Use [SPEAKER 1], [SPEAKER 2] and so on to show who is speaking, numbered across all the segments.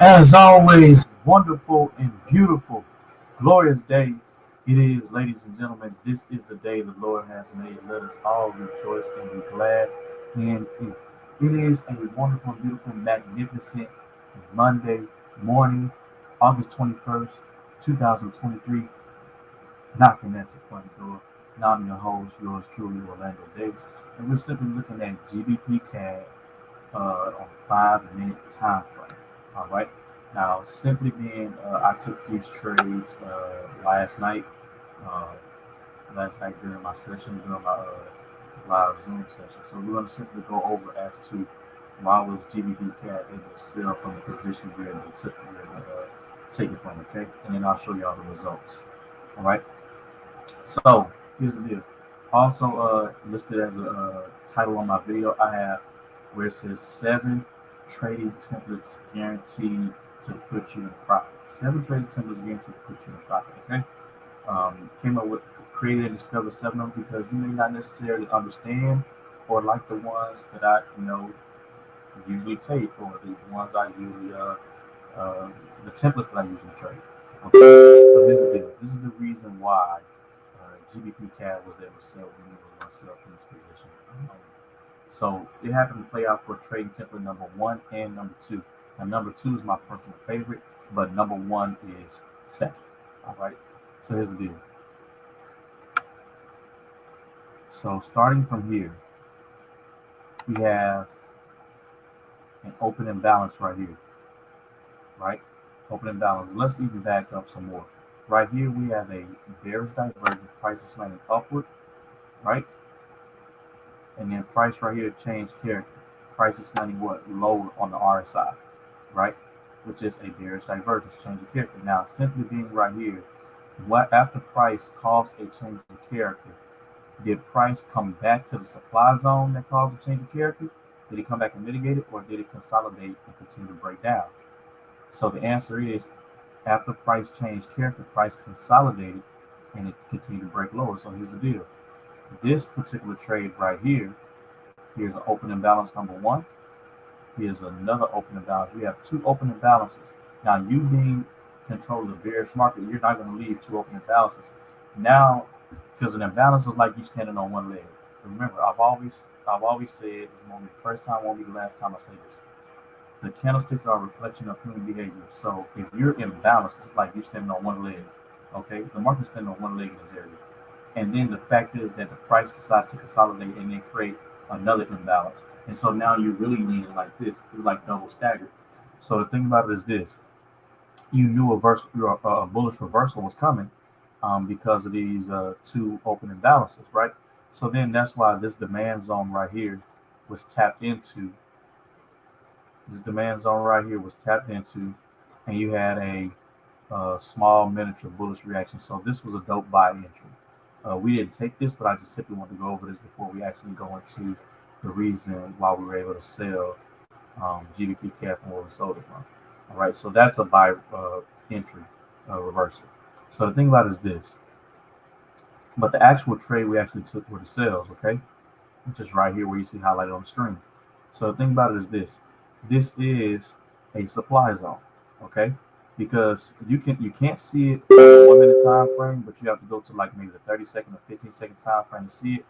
[SPEAKER 1] As always, wonderful and beautiful, glorious day it is, ladies and gentlemen. This is the day the Lord has made. Let us all rejoice and be glad in it. It is a wonderful, beautiful, magnificent Monday morning, August 21st, 2023, knocking at your front door. Now I'm your host, yours truly, Orlando Davis, and we're simply looking at GBPCAD on 5 minute time frame. All right. Now, simply being, I took these trades uh, last night during my session, during my live Zoom session. So we're going to simply go over as to why was GBPCAD able to sell from the position where they took take it from, okay? And then I'll show y'all the results. All right. So here's the deal. Also listed as a title on my video, I have where it says 7 trading templates guaranteed to put you in profit. 7 trading templates guaranteed to put you in profit. Okay. Came up with, created and discovered 7 of them because you may not necessarily understand or like the ones that I usually take, or the ones I usually uh, the templates that I usually trade. Okay. So here's the deal. This is the reason why GBPCAD was able to sell when it was myself in this position. So it happened to play out for trading template number 1 and number 2. Now number 2 is my personal favorite, but number 1 is second. All right. So here's the deal. So starting from here, we have an opening balance right here. Right? Opening balance. Let's even back up some more. Right here we have a bearish divergence, price is slanting upward, right? And then price right here changed character. Price is slanting what? Lower on the RSI, right? Which is a bearish divergence, change of character. Now, simply being right here, what after price caused a change of character, did price come back to the supply zone that caused a change of character? Did it come back and mitigate it, or did it consolidate and continue to break down? So the answer is, after price changed character, price consolidated and it continued to break lower. So here's the deal. This particular trade right here, here's an opening balance number 1. Here's another opening balance. You have 2 opening balances. Now, you being control of the bearish market, you're not going to leave 2 opening balances. Now, because an imbalance is like you standing on one leg. Remember, I've always said, this won't be the first time, won't be the last time I say this. The candlesticks are a reflection of human behavior. So if you're imbalanced, it's like you're standing on one leg. Okay, the market's standing on one leg in this area. And then the fact is that the price decided to consolidate and then create another imbalance. And so now you're really leaning like this. It's like double staggered. So the thing about it is this: you knew a bullish reversal was coming because of these 2 open imbalances, right? So then that's why this demand zone right here was tapped into. This demand zone right here was tapped into, and you had a small miniature bullish reaction. So this was a dope buy entry. We didn't take this, but I just simply want to go over this before we actually go into the reason why we were able to sell GBPCAD from where we sold it from. All right, so that's a buy entry reversal. So the thing about it is this, but the actual trade we actually took were the sales, okay? Which is right here where you see highlighted on the screen. So the thing about it is this: this is a supply zone, okay? Because you can't see it on a 1 minute time frame, but you have to go to like maybe the 30-second or 15-second time frame to see it.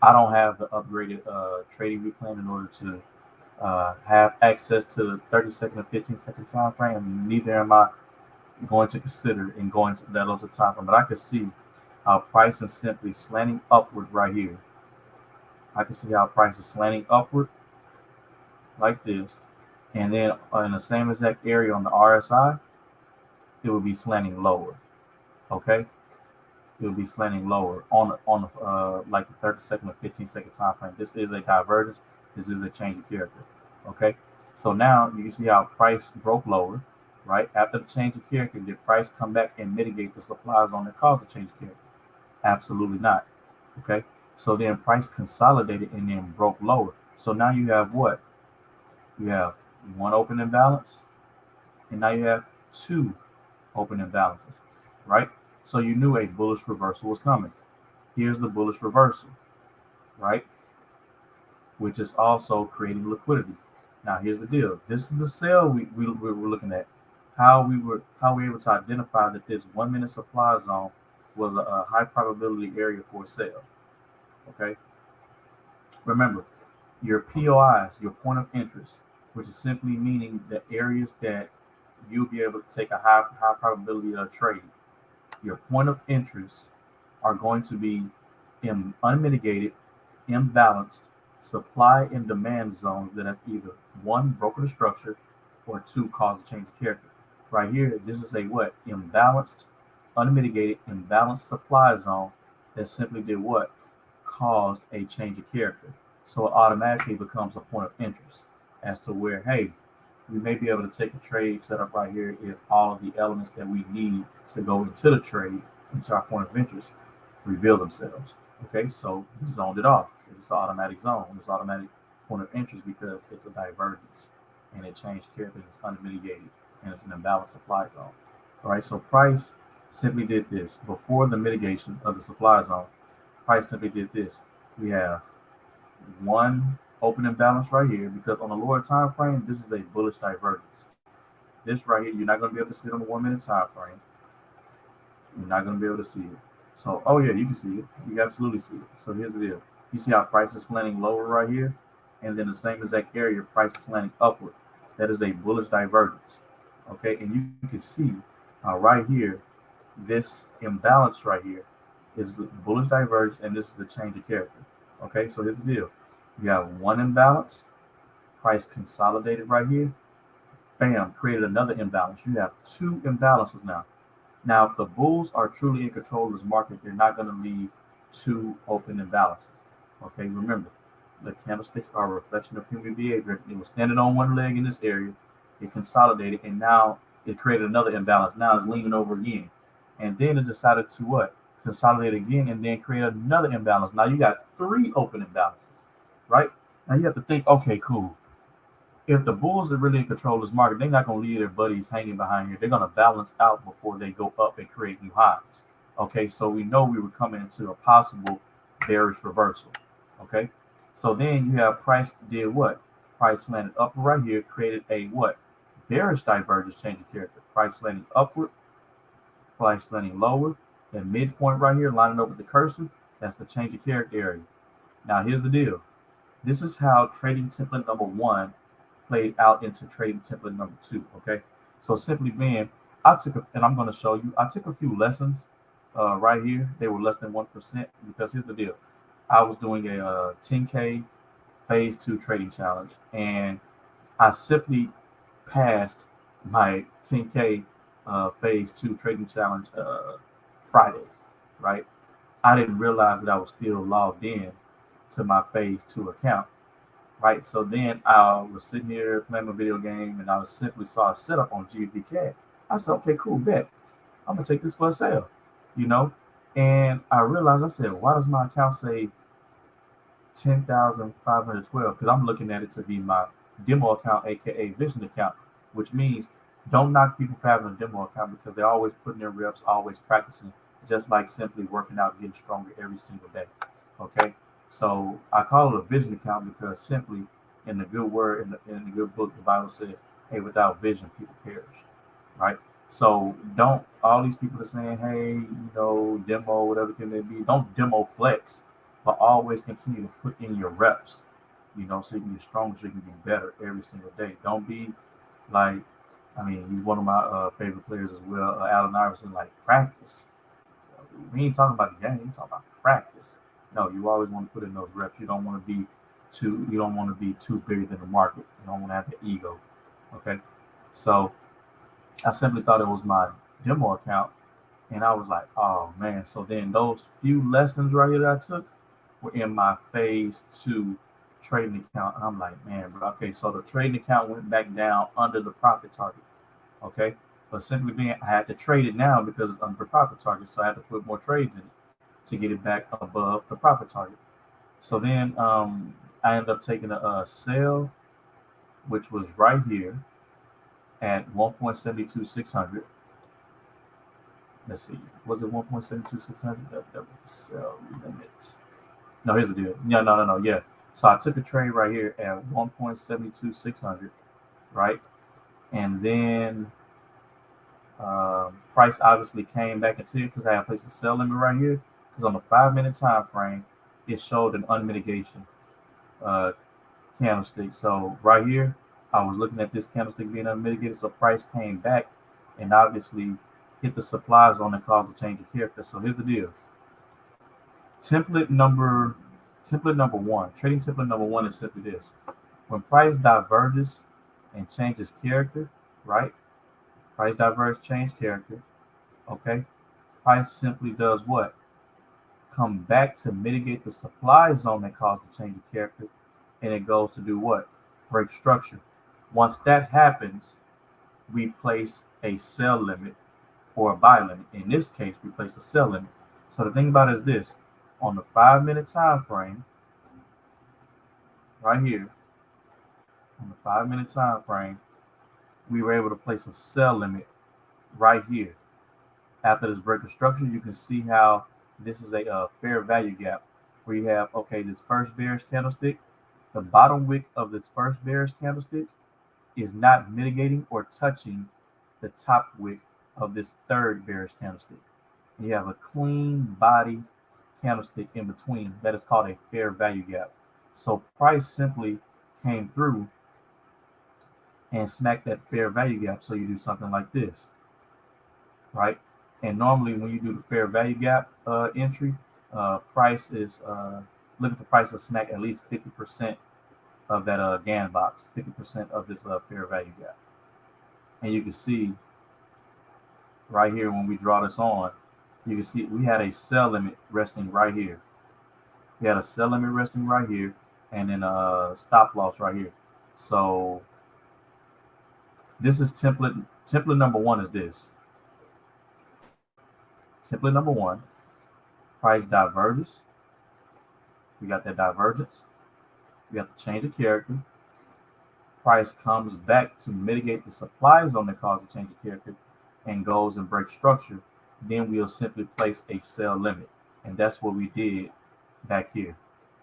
[SPEAKER 1] I don't have the upgraded trading view plan in order to have access to the 30-second or 15-second time frame, and neither am I going to consider in going to that other time frame. But I can see how price is simply slanting upward right here. I can see how price is slanting upward like this, and then in the same exact area on the RSI, it will be slanting lower. Okay, it will be slanting lower on like the 30-second or 15-second time frame. This is a divergence. This is a change of character. Okay, so now you can see how price broke lower, right? After the change of character, did price come back and mitigate the supply zone that caused the change of character? Absolutely not. Okay, so then price consolidated and then broke lower. So now you have what? You have 1 open imbalance, and now you have 2 open imbalances, right? So you knew a bullish reversal was coming. Here's the bullish reversal, right? Which is also creating liquidity. Now here's the deal. This is the sale we were looking at. How we were able to identify that this 1 minute supply zone was a high probability area for sale. Okay. Remember, your POIs, your point of interest, which is simply meaning the areas that you'll be able to take a high probability of trade. Your point of interest are going to be in unmitigated, imbalanced supply and demand zones that have either one, broken the structure, or two, caused a change of character. Right here, this is a what? Imbalanced, unmitigated, imbalanced supply zone that simply did what? Caused a change of character. So it automatically becomes a point of interest as to where, hey, we may be able to take a trade set up right here if all of the elements that we need to go into the trade, into our point of interest, reveal themselves. Okay, so we zoned it off. It's an automatic zone. It's automatic point of interest because it's a divergence and it changed character. It's unmitigated and it's an imbalanced supply zone. All right, so price simply did this before the mitigation of the supply zone. Price simply did this. We have one open imbalance right here because on the lower time frame, this is a bullish divergence. This right here, you're not going to be able to see it on the 1 minute time frame. You're not going to be able to see it. So, oh yeah, you can see it. You can absolutely see it. So here's the deal. You see how price is slanting lower right here? And then the same exact area, price is slanting upward. That is a bullish divergence. Okay, and you can see right here, this imbalance right here is the bullish divergence, and this is the change of character. Okay, so here's the deal. You have one imbalance, price consolidated right here. Bam, created another imbalance. You have two imbalances now. Now, if the bulls are truly in control of this market, they're not going to leave two open imbalances. Okay, remember, the candlesticks are a reflection of human behavior. It was standing on one leg in this area, it consolidated, and now it created another imbalance. Now it's leaning over again. And then it decided to what? Consolidate again and then create another imbalance. Now you got three open imbalances, right? Now you have to think, okay, cool. If the bulls are really in control of this market, they're not going to leave their buddies hanging behind here. They're going to balance out before they go up and create new highs. Okay, so we know we were coming into a possible bearish reversal. Okay, so then you have price did what? Price landed up right here, created a what? Bearish divergence, change of character. Price landing upward, price landing lower. That midpoint right here, lining up with the cursor, that's the change of character area. Now here's the deal. This is how trading template number one played out into trading template number two. Okay, so simply being, and I'm going to show you. I took a few lessons right here. They were less than 1% because here's the deal. I was doing a 10K phase two trading challenge, and I simply passed my 10K phase two trading challenge Friday, right? I didn't realize that I was still logged in to my phase two account, right? So then I was sitting here playing my video game and I simply saw a setup on GBPCAD. I said, okay, cool, bet. I'm gonna take this for a sale, you know? And I realized, I said, why does my account say 10,512? Because I'm looking at it to be my demo account, aka vision account, which means don't knock people for having a demo account because they're always putting their reps, always practicing, just like simply working out, getting stronger every single day. Okay. So I call it a vision account because simply in the good word, in the good book, the Bible says, hey, without vision, people perish. Right. So don't, all these people are saying, hey, demo, whatever can they be, don't demo flex, but always continue to put in your reps, so you can get stronger, so you can get better every single day. Don't be like, I mean, he's one of my favorite players as well, Allen Iverson, like practice. We ain't talking about the game, we're talking about practice. No, you always want to put in those reps. You don't want to be too bigger than the market. You don't want to have the ego. Okay. So I simply thought it was my demo account. And I was like, oh man. So then those few lessons right here that I took were in my phase two trading account. And I'm like, man, bro, okay. So the trading account went back down under the profit target. Okay. But simply being, I had to trade it now because it's under the profit target. So I had to put more trades in it to get it back above the profit target. So then I ended up taking a sale, which was right here at 1.72600. Let's see, was it 1.72600? That was sell limits. No, here's the deal. Yeah, no. Yeah, So I took a trade right here at 1.72600, right? And then price obviously came back into it because I had placed a sell limit right here. Because on the 5-minute time frame, it showed an unmitigation uh, candlestick. So right here, I was looking at this candlestick being unmitigated. So price came back and obviously hit the supply zone and caused a change of character. So here's the deal. Template number one, trading template number one is simply this. When price diverges and changes character, right? Price diverge, change character, okay? Price simply does what? Come back to mitigate the supply zone that caused the change of character, and it goes to do what? Break structure. Once that happens, we place a sell limit or a buy limit. In this case, we place a sell limit. So the thing about it is this: on the 5-minute time frame, right here, on the 5-minute time frame, we were able to place a sell limit right here. After this break of structure, you can see how this is a fair value gap where you have, okay, this first bearish candlestick, the bottom wick of this first bearish candlestick is not mitigating or touching the top wick of this third bearish candlestick. You have a clean body candlestick in between that is called a fair value gap. So price simply came through and smacked that fair value gap. So you do something like this, right? And normally when you do the fair value gap entry, price is looking for price to smack at least 50% of that GAN box, 50% of this fair value gap. And you can see right here when we draw this on, you can see we had a sell limit resting right here. We had a sell limit resting right here, and then a stop loss right here. So this is template number one is this. Template number one, price diverges. We got that divergence. We got the change of character. Price comes back to mitigate the supply zone that caused the change of character and goes and breaks structure. Then we'll simply place a sell limit. And that's what we did back here.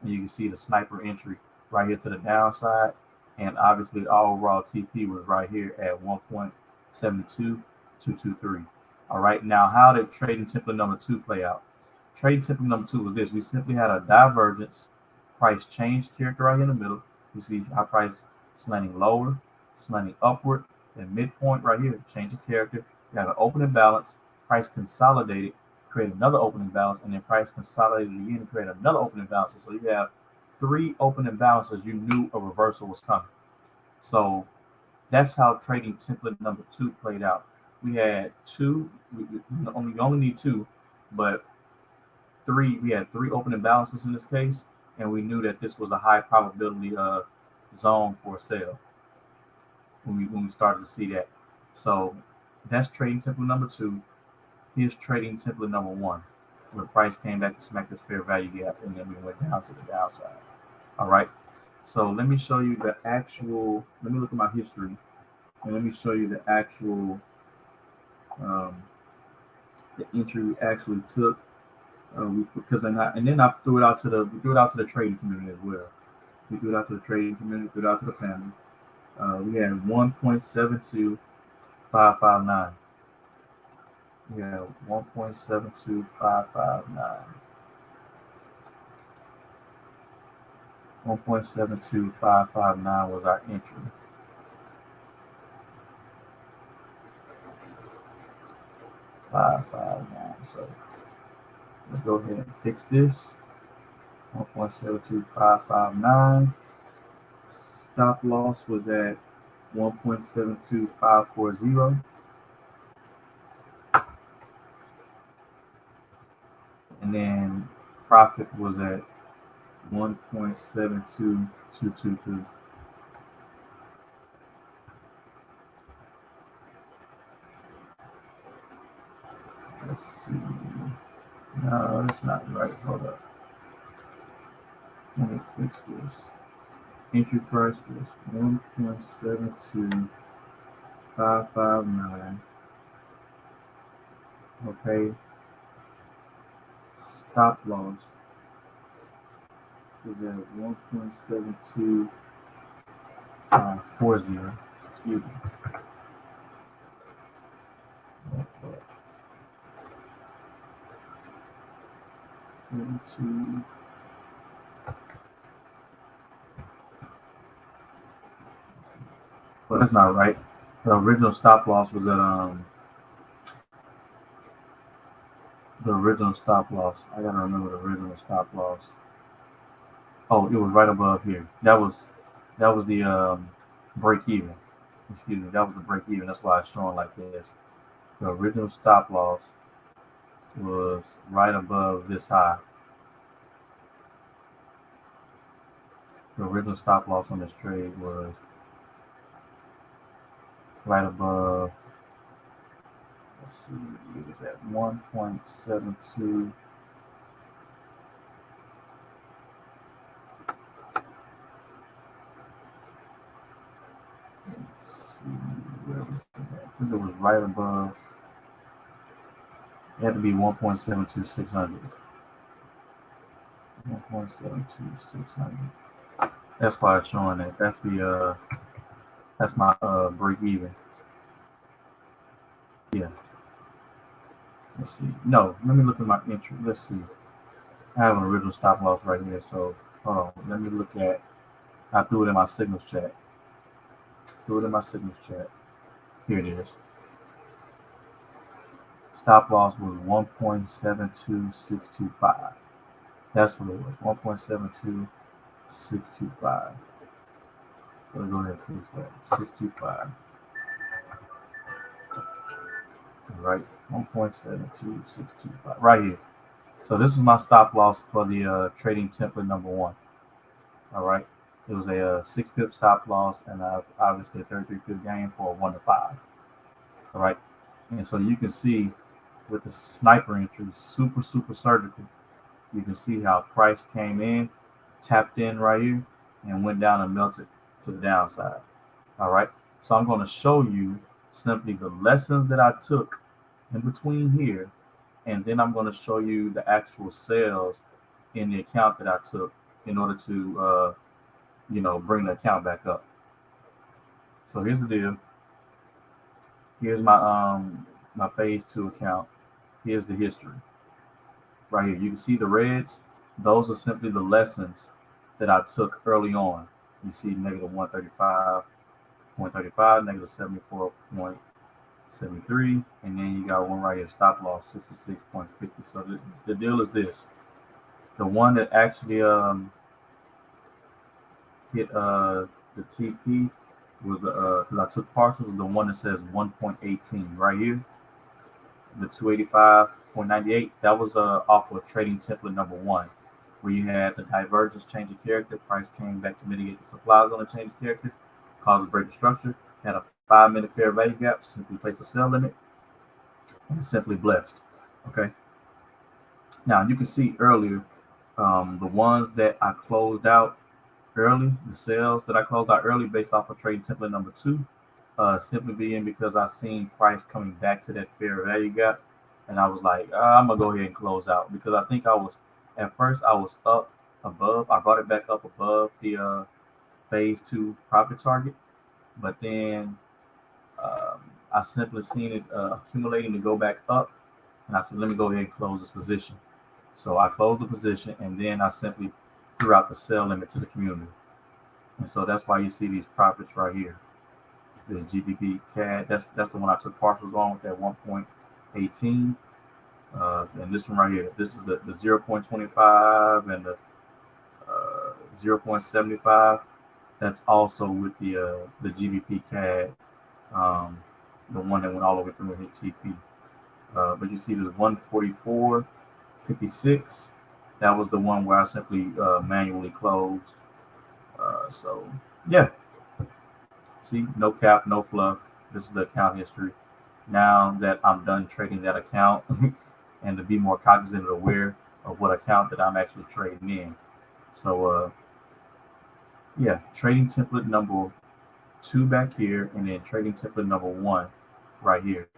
[SPEAKER 1] And you can see the sniper entry right here to the downside. And obviously our overall TP was right here at 1.72223. All right, now how did trading template number two play out? Trading template number two was this. We simply had a divergence. Price change character right here in the middle. You see our price slanting lower, slanting upward, and midpoint right here, change of character. You have an opening balance, price consolidated, create another opening balance, and then price consolidated again and create another opening balance. So you have 3 opening balances. You knew a reversal was coming. So that's how trading template number two played out. We had two, we only need 2, but 3. We had 3 opening balances in this case, and we knew that this was a high probability zone for a sale when we started to see that. So that's trading template number 2. Here's trading template number 1, where price came back to smack this fair value gap, and then we went down to the downside. All right. So let me show you the actual. Let me look at my history, and let me show you the actual the entry we actually took. And then I threw it out to the trading community as well. We threw it out to the trading community, threw it out to the family. We had 1.72559. We had 1.72559. 1.72559 was our entry. So let's go ahead and fix this. 1.72559. Stop loss was at 1.72540. And then profit was at 1.72222. Let's see. No, that's not right. Hold up. Let me fix this. Entry price was 1.72559. Okay. Stop loss is at 1.72540. Excuse me. 72. But that's not right. The original stop loss was at the original stop loss. I gotta remember the original stop loss. Oh, it was right above here. That was the break even. Excuse me, that was the break even. That's why it's showing like this. The original stop loss was right above this high. The original stop loss on this trade was right above. Let's see, it was at 1.72. Let's see, where was it at? Because it was right above. It had to be 1.72600. 1.72600. That's why it's showing that. That's my break even. Yeah. Let's see. No, let me look at my entry. Let's see. I have an original stop loss right here. So hold on. Let me look at. I threw it in my signals chat. Here it is. Stop loss was 1.72625. That's what it was. 1.72625. So let's go ahead and fix that. 625. Right. 1.72625. Right here. So this is my stop loss for the trading template number 1. All right. It was a 6 pip stop loss, and obviously a 33 pip gain for a 1 to 5. All right. And so you can see with the sniper entry, super surgical. You can see how price came in, tapped in right here, and went down and melted to the downside. All right. So I'm going to show you simply the lessons that I took in between here, and then I'm going to show you the actual sales in the account that I took in order to bring the account back up. So here's the deal. Here's my phase 2 account. Here's the history right here. You can see the reds. Those are simply the lessons that I took early on. You see negative 135.35, negative 74.73, and then you got one right here, stop loss 66.50. So the deal is this: the one that actually hit the TP was because I took partials, the one that says 1.18 right here, the 285.98. That was off of trading template number 1, where you had the divergence change of character. Price came back to mitigate the supplies on the change of character, caused a break of structure, had a 5-minute fair value gap, simply placed a sell limit, and simply blessed. Okay. Now you can see earlier the ones that I closed out early, the sales that I closed out early based off of trading template number 2, simply being because I seen price coming back to that fair value gap, and I was like, I'm gonna go ahead and close out, because I think at first I was up above. I brought it back up above the phase 2 profit target, but then I simply seen it accumulating to go back up, and I said, let me go ahead and close this position. So I closed the position, and then I simply threw out the sell limit to the community. And so that's why you see these profits right here. This GBPCAD, that's the one I took partials on with that 1.18. And this one right here, this is the 0.25 and the 0.75. That's also with the GBPCAD, the one that went all the way through and hit TP. But you see this 144.56. That was the one where I simply manually closed. So yeah, see, no cap, no fluff. This is the account history. Now that I'm done trading that account, and to be more cognizant and aware of what account that I'm actually trading in. So yeah, trading template number 2 back here, and then trading template number 1 right here,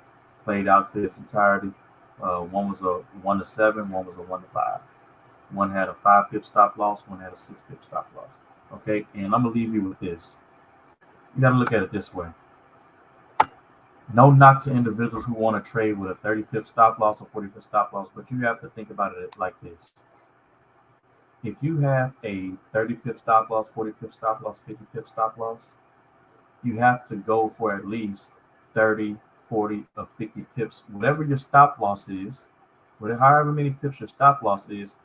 [SPEAKER 1] played out to its entirety. One was a 1 to 7, one was a 1 to 5. One had a 5 pip stop loss, one had a 6 pip stop loss. Okay, and I'm gonna leave you with this. You gotta look at it this way. No knock to individuals who want to trade with a 30 pip stop loss or 40 pip stop loss, but you have to think about it like this. If you have a 30 pip stop loss, 40 pip stop loss, 50 pip stop loss, you have to go for at least 30, 40, or 50 pips. Whatever your stop loss is, however many pips your stop loss is,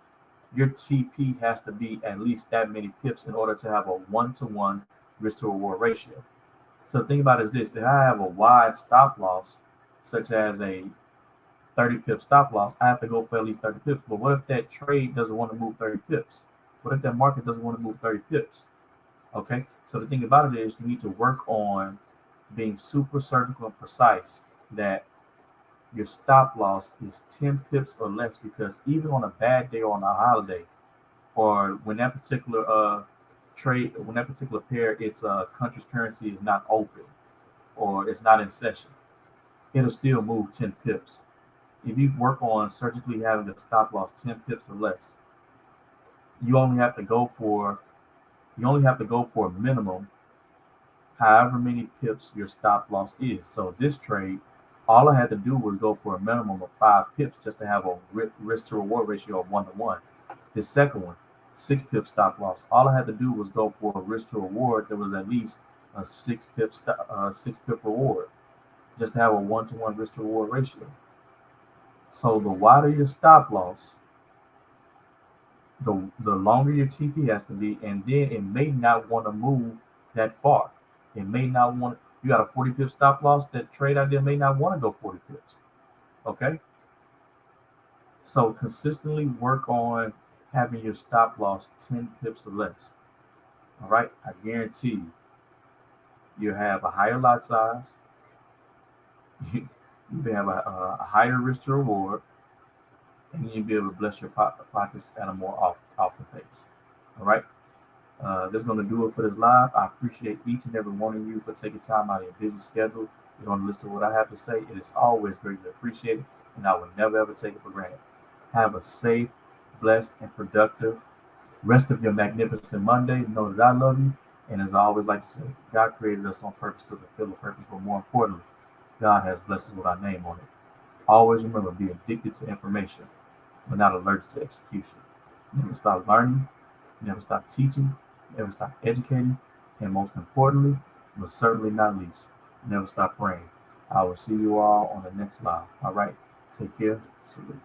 [SPEAKER 1] your TP has to be at least that many pips in order to have a one-to-one risk to reward ratio. So think about it as this: if I have a wide stop loss, such as a 30 pip stop loss, I have to go for at least 30 pips. But what if that trade doesn't want to move 30 pips? What if that market doesn't want to move 30 pips? Okay, so the thing about it is you need to work on being super surgical and precise that your stop loss is 10 pips or less, because even on a bad day or on a holiday, or when that particular trade, when that particular pair, its country's currency is not open or it's not in session, it'll still move 10 pips. If you work on surgically having a stop loss 10 pips or less, you only have to go for a minimum however many pips your stop loss is. So this trade, all I had to do was go for a minimum of 5 pips just to have a risk to reward ratio of 1-to-1. This second one, 6 pip stop loss, all I had to do was go for a risk to reward that was at least a 6 pip reward just to have a 1-to-1 risk to reward ratio. So the wider your stop loss, the longer your TP has to be, and then it may not want to move that far. It may not want. You got a 40 pip stop loss. That trade idea may not want to go 40 pips. Okay. So consistently work on having your stop loss 10 pips or less. All right. I guarantee you have a higher lot size. You have a higher risk to reward, and you'll be able to bless your pockets at a more off the pace. All right. This is going to do it for this live. I appreciate each and every one of you for taking time out of your busy schedule. You're going to listen to what I have to say. It is always greatly appreciated, and I will never ever take it for granted. Have a safe, blessed, and productive rest of your magnificent Monday. Know that I love you, and as I always like to say, God created us on purpose to fulfill a purpose, but more importantly, God has blessed us with our name on it. Always remember, be addicted to information, but not allergic to execution. Never stop learning, never stop teaching, never stop educating, and most importantly, but certainly not least, never stop praying. I will see you all on the next live. All right, take care. Salute.